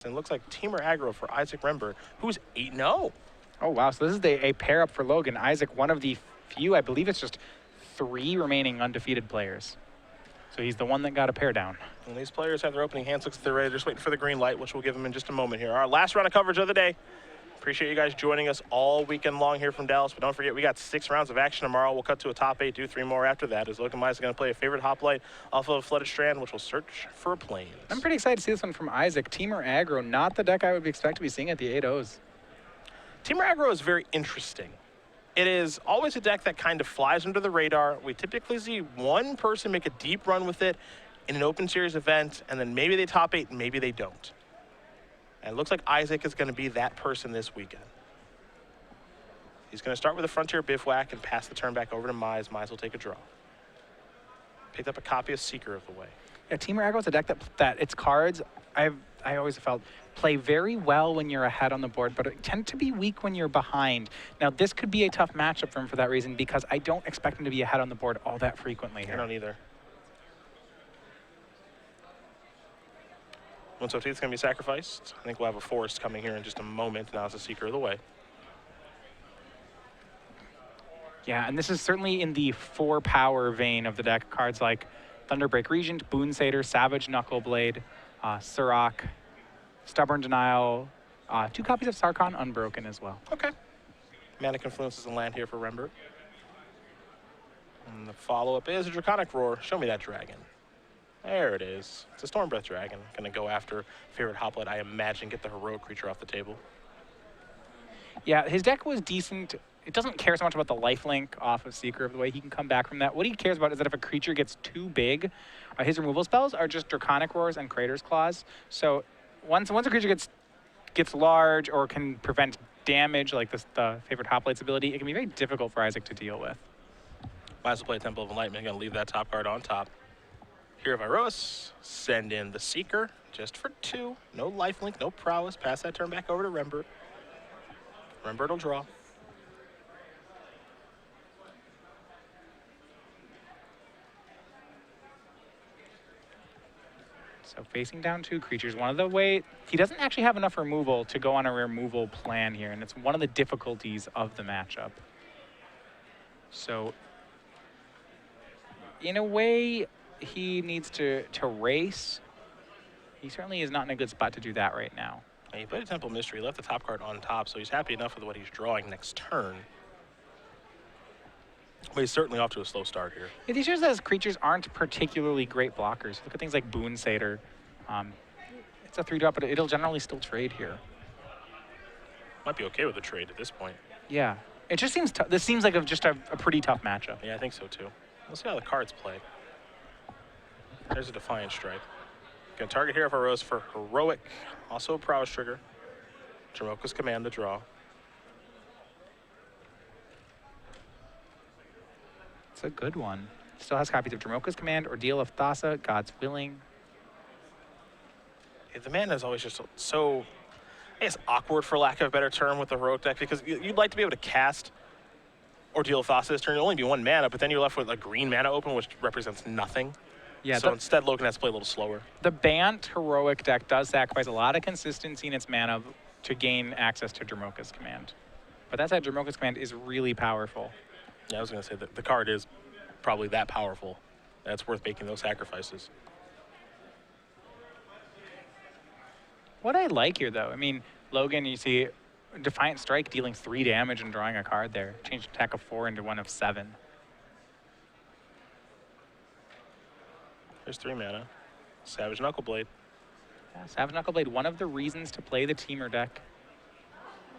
And it looks like Teamer Aggro for Issac Rembert, who's 8-0. Oh, wow. So this is a pair up for Logan. Issac, one of the few, I believe it's just 3 remaining undefeated players. So he's the one that got a pair down. And these players have their opening hands. Looks like they're ready. They're just waiting for the green light, which we'll give them in just a moment here. Our last round of coverage of the day. Appreciate you guys joining us all weekend long here from Dallas. But don't forget, we got 6 rounds of action tomorrow. We'll cut to a top 8, do 3 more after that. As Logan Mize is going to play a favorite hoplite off of a flooded strand, which will search for planes. I'm pretty excited to see this one from Issac. Teamer Aggro, not the deck I would expect to be seeing at the 8-0s. Teamer Aggro is very interesting. It is always a deck that kind of flies under the radar. We typically see one person make a deep run with it in an open series event, and then maybe they top 8 and maybe they don't. And it looks like Issac is going to be that person this weekend. He's going to start with a Frontier Bivouac and pass the turn back over to Mize. Mize will take a draw. Picked up a copy of Seeker of the Way. Yeah, Teamer Aggro is a deck that its cards, I always felt, play very well when you're ahead on the board, but it tend to be weak when you're behind. Now, this could be a tough matchup for him for that reason, because I don't expect him to be ahead on the board all that frequently here. I don't either. 117 is going to be sacrificed. I think we'll have a Forest coming here in just a moment. Now it's a Seeker of the Way. Yeah, and this is certainly in the 4-power vein of the deck. Cards like Thunderbreak Regent, Boon Satyr, Savage Knuckleblade, Surrak, Stubborn Denial, 2 copies of Sarkhan Unbroken as well. Okay. Mana Confluence is a land here for Rembert. And the follow-up is a Draconic Roar. Show me that dragon. There it is. It's a Stormbreath Dragon. Going to go after favorite hoplite, I imagine, get the heroic creature off the table. Yeah, his deck was decent. It doesn't care so much about the lifelink off of Seeker of the Way. He can come back from that. What he cares about is that if a creature gets too big, his removal spells are just Draconic Roars and Crater's Claws. So once a creature gets large or can prevent damage, like the favorite hoplite's ability, it can be very difficult for Issac to deal with. Might as well play Temple of Enlightenment. Going to leave that top card on top. Here of Iroas, send in the Seeker, just for 2. No lifelink, no prowess. Pass that turn back over to Rembert. Rembert will draw. So facing down 2 creatures, one of the way, he doesn't actually have enough removal to go on a removal plan here, and it's one of the difficulties of the matchup. So in a way, he needs to race. He certainly is not in a good spot to do that right now. And he played a Temple Mystery, left the top card on top, so he's happy enough with what he's drawing next turn. But he's certainly off to a slow start here. Yeah, these shows that his creatures aren't particularly great blockers. Look at things like Boon Satyr. It's a 3-drop, but it'll generally still trade here. Might be okay with the trade at this point. Yeah, it just seems this seems like just a pretty tough matchup. Yeah, I think so too. Let's see how the cards play. There's a Defiant Strike. Gonna target here of our Rose for Heroic, also a Prowess trigger. Jamoka's Command to draw. It's a good one. Still has copies of Jamoka's Command, Ordeal of Thassa, God's Willing. Yeah, the mana is always just so, I guess, awkward for lack of a better term with the Heroic deck, because you'd like to be able to cast Ordeal of Thassa this turn. It'll only be 1 mana, but then you're left with a green mana open, which represents nothing. Yeah, so instead, Logan has to play a little slower. The Bant Heroic deck does sacrifice a lot of consistency in its mana to gain access to Jamoka's Command. But that said, Jamoka's Command is really powerful. Yeah, I was going to say that the card is probably that powerful. That's worth making those sacrifices. What I like here, though, I mean, Logan, you see Defiant Strike dealing 3 damage and drawing a card there. Change attack of 4 into one of 7. There's 3 mana. Savage Knuckleblade. Yeah, Savage Knuckleblade, one of the reasons to play the Teamer deck.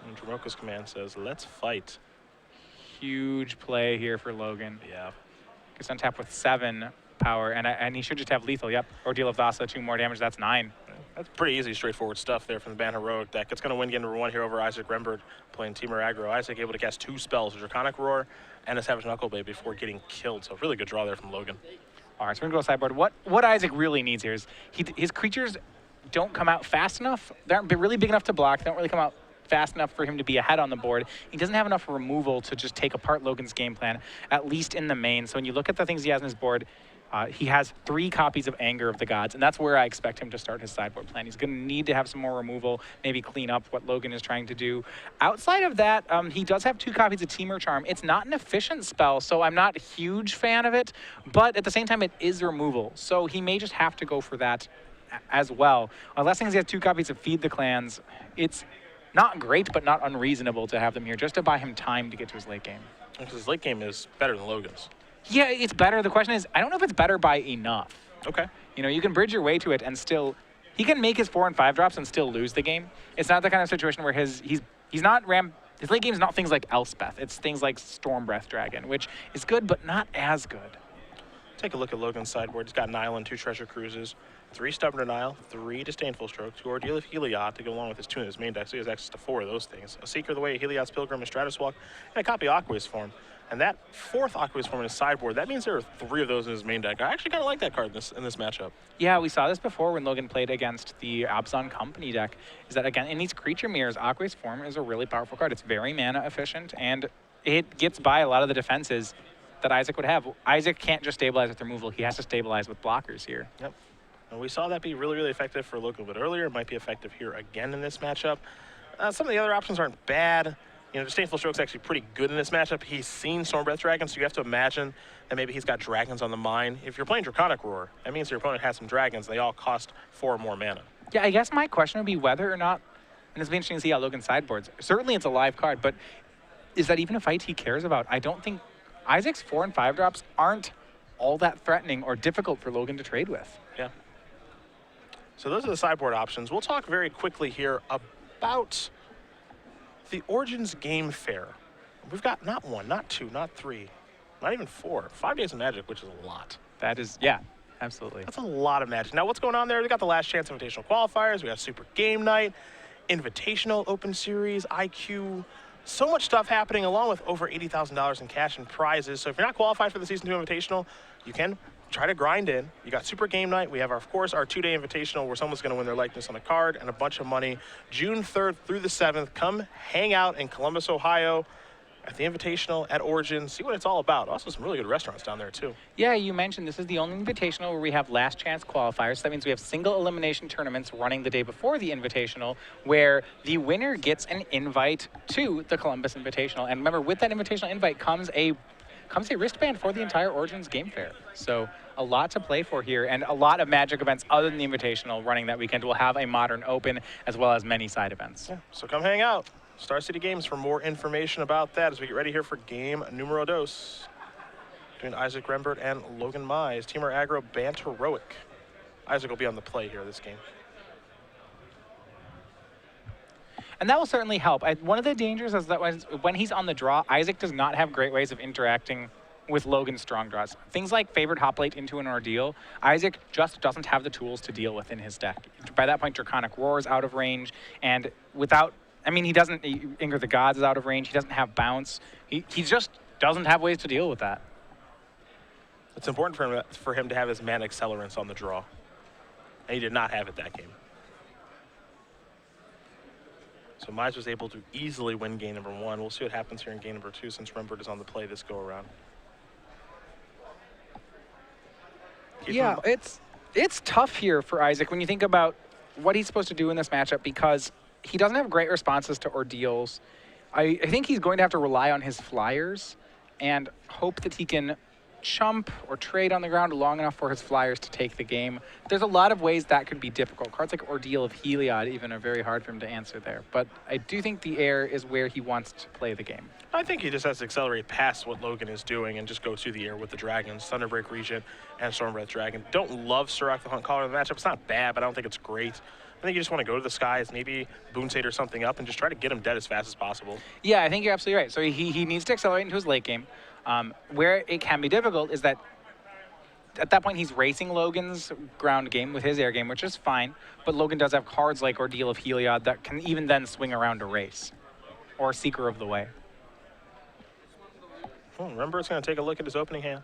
And Jamoka's Command says, let's fight. Huge play here for Logan. Yeah. Gets on tap with 7 power, and he should just have lethal, yep. Ordeal of Thassa, 2 more damage, that's 9. That's pretty easy, straightforward stuff there from the Ban Heroic deck. It's going to win game number 1 here over Issac Rembert, playing Teamer Aggro. Issac able to cast 2 spells, a Draconic Roar and a Savage Knuckleblade before getting killed. So really good draw there from Logan. All right, so we're going to go sideboard. What Issac really needs here is his creatures don't come out fast enough. They aren't really big enough to block. They don't really come out fast enough for him to be ahead on the board. He doesn't have enough removal to just take apart Logan's game plan, at least in the main. So when you look at the things he has on his board, He has 3 copies of Anger of the Gods, and that's where I expect him to start his sideboard plan. He's going to need to have some more removal, maybe clean up what Logan is trying to do. Outside of that, he does have 2 copies of Temur Charm. It's not an efficient spell, so I'm not a huge fan of it, but at the same time, it is removal, so he may just have to go for that as well. Last thing is he has 2 copies of Feed the Clans. It's not great, but not unreasonable to have them here, just to buy him time to get to his late game. Because his late game is better than Logan's. Yeah, it's better. The question is, I don't know if it's better by enough. Okay. You know, you can bridge your way to it and still, he can make his 4 and 5 drops and still lose the game. It's not the kind of situation where he's not his late game is not things like Elspeth. It's things like Storm Breath Dragon, which is good, but not as good. Take a look at Logan's sideboard. He's got an Island, 2 Treasure Cruises, 3 Stubborn Denial, 3 Disdainful Stroke, 2 Ordeal of Heliod to go along with his 2 in his main deck, so he has access to 4 of those things. A Seeker of the Way, a Heliod's Pilgrim, a Stratus Walk, and a copy of Aqua's Form. And that 4th Aqua's Form in his sideboard, that means there are 3 of those in his main deck. I actually kind of like that card in this matchup. Yeah, we saw this before when Logan played against the Abzan Company deck, is that, again, in these creature mirrors, Aqua's Form is a really powerful card. It's very mana efficient, and it gets by a lot of the defenses that Isaac would have. Isaac can't just stabilize with removal. He has to stabilize with blockers here. Yep. And we saw that be really, really effective for Logan a bit earlier. It might be effective here again in this matchup. Some of the other options aren't bad. You know, Disdainful Stroke's actually pretty good in this matchup. He's seen Storm Breath Dragon, so you have to imagine that maybe he's got dragons on the mind. If you're playing Draconic Roar, that means your opponent has some dragons. They all cost 4 or more mana. Yeah, I guess my question would be whether or not, and it's be interesting to see how Logan sideboards. Certainly it's a live card, but is that even a fight he cares about? I don't think Isaac's 4 and 5 drops aren't all that threatening or difficult for Logan to trade with. Yeah. So those are the sideboard options. We'll talk very quickly here about the Origins Game Fair. We've got not 1, not 2, not 3, not even 4, 5 days of Magic, which is a lot. That is, yeah, absolutely. That's a lot of Magic. Now, what's going on there? We got the Last Chance Invitational Qualifiers. We got Super Game Night, Invitational Open Series, IQ. So much stuff happening, along with over $80,000 in cash and prizes. So if you're not qualified for the Season 2 Invitational, you can try to grind in. You got Super Game Night. We have, of course, our 2-day Invitational where someone's going to win their likeness on a card and a bunch of money. June 3rd through the 7th. Come hang out in Columbus, Ohio at the Invitational at Origin. See what it's all about. Also, some really good restaurants down there, too. Yeah, you mentioned this is the only Invitational where we have last chance qualifiers. So that means we have single elimination tournaments running the day before the Invitational where the winner gets an invite to the Columbus Invitational. And remember, with that Invitational invite comes a wristband for the entire Origins Game Fair. So a lot to play for here, and a lot of Magic events other than the Invitational running that weekend. We'll have a Modern Open as well as many side events. Yeah, so come hang out. Star City Games for more information about that as we get ready here for game numero dos. Between Isaac Rembert and Logan Mize. Temur Aggro Banteroic. Isaac will be on the play here this game. And that will certainly help. One of the dangers is that when he's on the draw, Isaac does not have great ways of interacting with Logan's strong draws. Things like favored Hoplite into an Ordeal, Isaac just doesn't have the tools to deal with in his deck. By that point, Draconic Roar is out of range, and without, I mean, he doesn't, Anger of the Gods is out of range, he doesn't have bounce. He just doesn't have ways to deal with that. It's important for him to have his mana accelerants on the draw. And he did not have it that game. So Mize was able to easily win game number 1. We'll see what happens here in game number 2 since Rembert is on the play this go around. Yeah, it's tough here for Isaac when you think about what he's supposed to do in this matchup because he doesn't have great responses to Ordeals. I think he's going to have to rely on his flyers and hope that he can chump or trade on the ground long enough for his flyers to take the game. There's a lot of ways that could be difficult. Cards like Ordeal of Heliod even are very hard for him to answer there. But I do think the air is where he wants to play the game. I think he just has to accelerate past what Logan is doing and just go to the air with the Dragons, Thunderbreak Regent, and Stormbreath Dragon. Don't love Surak the Hunt Caller in the matchup. It's not bad, but I don't think it's great. I think you just want to go to the skies, maybe Boon Satyr something up, and just try to get him dead as fast as possible. Yeah, I think you're absolutely right. So he needs to accelerate into his late game. Where it can be difficult is that at that point he's racing Logan's ground game with his air game, which is fine, but Logan does have cards like Ordeal of Heliod that can even then swing around a race, or Seeker of the Way. Rembert's going to take a look at his opening hand.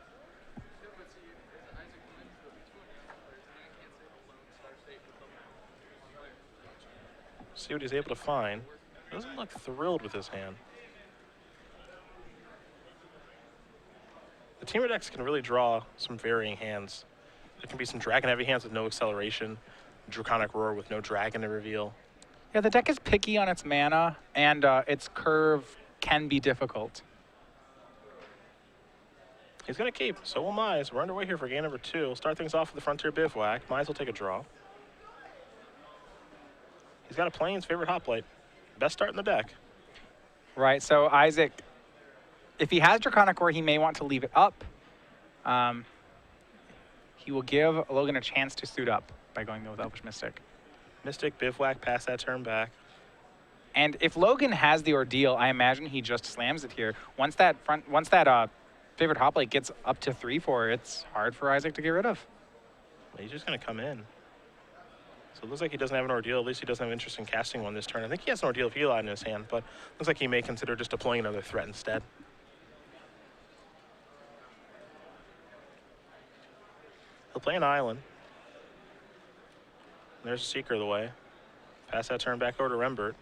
See what he's able to find. Doesn't look thrilled with his hand. The Teamer decks can really draw some varying hands. There can be some dragon-heavy hands with no acceleration, Draconic Roar with no dragon to reveal. Yeah, the deck is picky on its mana, and its curve can be difficult. He's going to keep, so will Mize. We're underway here for game number 2. We'll start things off with the Frontier Bivouac. Mize will take a draw. He's got a Plains favorite Hoplite. Best start in the deck. Right, so Isaac, if he has Draconic Roar, he may want to leave it up. He will give Logan a chance to suit up by going with Elvish Mystic. Mystic, Bivouac, pass that turn back. And if Logan has the Ordeal, I imagine he just slams it here. Once that favorite Hoplite gets up to 3/4, it's hard for Isaac to get rid of. Well, he's just going to come in. So it looks like he doesn't have an Ordeal. At least he doesn't have interest in casting one this turn. I think he has an Ordeal of Heliod in his hand, but looks like he may consider just deploying another threat instead. He'll play an island. There's Seeker of the way. Pass that turn back over to Rembert.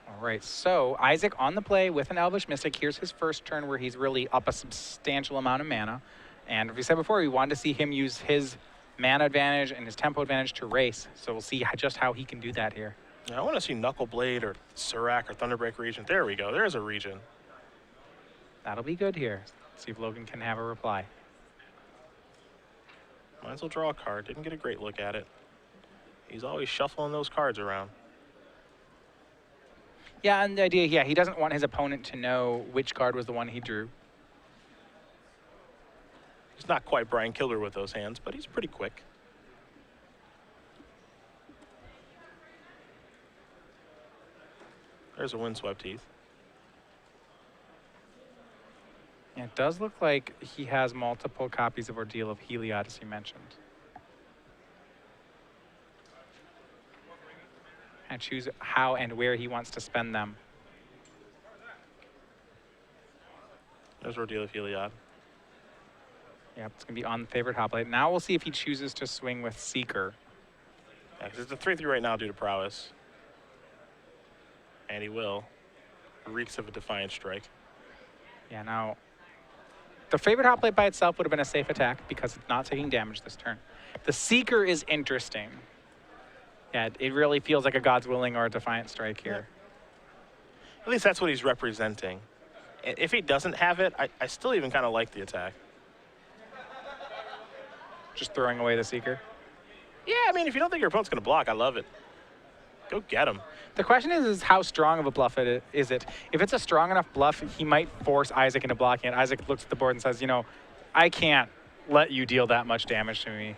All right, so Isaac on the play with an Elvish Mystic. Here's his first turn where he's really up a substantial amount of mana. And as we said before, we wanted to see him use his mana advantage and his tempo advantage to race. So we'll see just how he can do that here. Yeah, I want to see Knuckle Blade or Issac or Thunderbreak Regent. There we go. There's a Regent. That'll be good here. See if Logan can have a reply. Might as well draw a card. Didn't get a great look at it. He's always shuffling those cards around. Yeah, and the idea, yeah, he doesn't want his opponent to know which card was the one he drew. He's not quite Brian Killer with those hands, but he's pretty quick. There's a Windswept Heath. Yeah, it does look like he has multiple copies of Ordeal of Heliod, as you mentioned. And choose how and where he wants to spend them. There's Ordeal of Heliod. Yep, it's going to be on the favorite Hoplite. Now we'll see if he chooses to swing with Seeker. Yeah, because it's a 3/3 right now due to prowess. And he will. Reeks of a Defiant Strike. Yeah, now, the favorite Hoplite by itself would have been a safe attack because it's not taking damage this turn. The Seeker is interesting. Yeah, it really feels like a God's Willing or a Defiant Strike here. Yeah. At least that's what he's representing. If he doesn't have it, I still even kind of like the attack. Just throwing away the Seeker. Yeah, I mean, if you don't think your opponent's going to block, I love it. Go get him. The question is how strong of a bluff is it? If it's a strong enough bluff, he might force Isaac into blocking it. Isaac looks at the board and says, you know, I can't let you deal that much damage to me.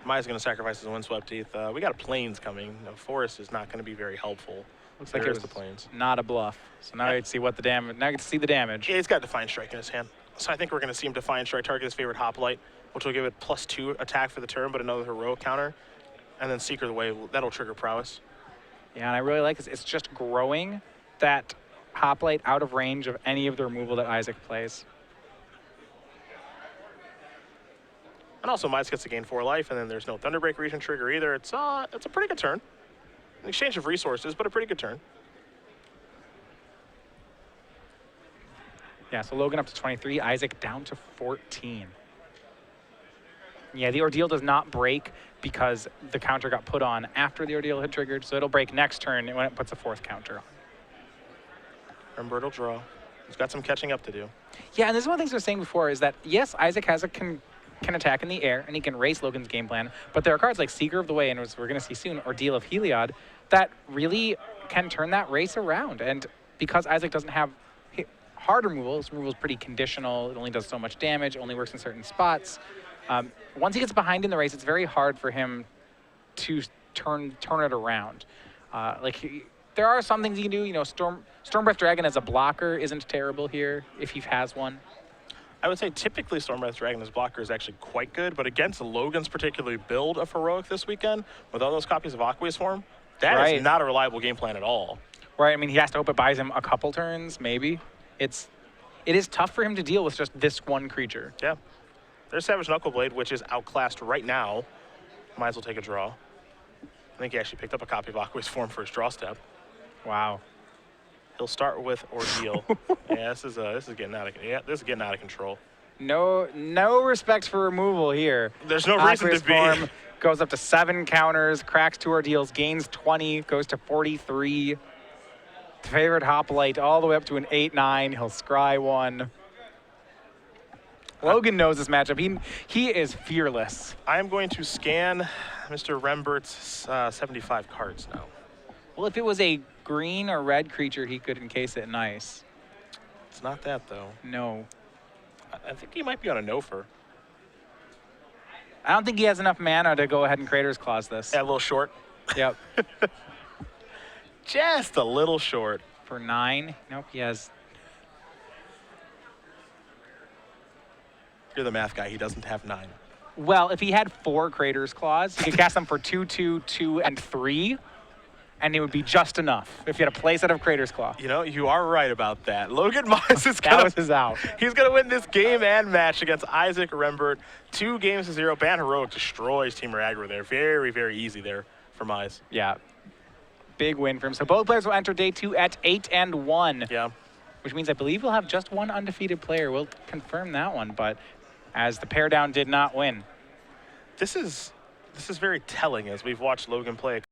Mize going to sacrifice his Windswept Teeth. We got a Plains coming. No, Forest is not going to be very helpful. Looks like it was the Plains. Not a bluff. So now you can see what the damage. Now you can see the damage. Yeah, he's got Defiant Strike in his hand. So I think we're going to see him Defiant Strike, target his favorite Hoplite, which will give it +2 attack for the turn, but another heroic counter. And then Seeker the way, that'll trigger prowess. Yeah, and I really like this. It's just growing that Hoplite out of range of any of the removal that Isaac plays. And also Mize gets to gain 4 life, and then there's no Thunderbreak Regent trigger either. It's a pretty good turn. An exchange of resources, but a pretty good turn. Yeah, so Logan up to 23, Isaac down to 14. Yeah, the Ordeal does not break because the counter got put on after the Ordeal had triggered, so it'll break next turn when it puts a 4th counter on. Rembert will draw. He's got some catching up to do. Yeah, and this is one of the things I was saying before is that, yes, Isaac has can attack in the air, and he can race Logan's game plan, but there are cards like Seeker of the Way, and as we're going to see soon, Ordeal of Heliod, that really can turn that race around. And because Isaac doesn't have hard removal, his removal is pretty conditional, it only does so much damage, it only works in certain spots. Once he gets behind in the race, it's very hard for him to turn it around. There are some things he can do. You know, Stormbreath Dragon as a blocker isn't terrible here if he has one. I would say typically Stormbreath Dragon as blocker is actually quite good, but against Logan's particularly build of Heroic this weekend, with all those copies of Aqueous Form, that is not a reliable game plan at all. Right, I mean, he has to hope it buys him a couple turns, maybe. It is tough for him to deal with just this one creature. Yeah. There's Savage Knuckleblade, which is outclassed right now. Might as well take a draw. I think he actually picked up a copy of Aqueous Form for his draw step. Wow. He'll start with Ordeal. Yeah, this is getting out of control. No respect for removal here. There's no reason to be. Form goes up to 7 counters, cracks 2 Ordeals, gains 20, goes to 43. Favorite Hoplite all the way up to an 8-9. He'll scry 1. Logan knows this matchup. He is fearless. I am going to scan Mr. Rembert's 75 cards now. Well, if it was a green or red creature, he could encase it nice. It's not that, though. No. I think he might be on a no-for. I don't think he has enough mana to go ahead and Crater's Claws this. Yeah, a little short. Yep. Just a little short. For 9? Nope, he has... You're the math guy. He doesn't have 9. Well, if he had 4 Crater's Claws, he could cast them for 2, 2, 2, and 3, and it would be just enough if he had a playset of Crater's Claw. You know, you are right about that. Logan Mize is That was his out. He's going to win this game and match against Isaac Rembert. 2-0. Ban Heroic destroys Team Aggro there. Very, very easy there for Mize. Yeah. Big win for him. So both players will enter day 2 at 8-1. Yeah. Which means I believe we'll have just one undefeated player. We'll confirm that one, but as the pair down did not win. This is very telling as we've watched Logan play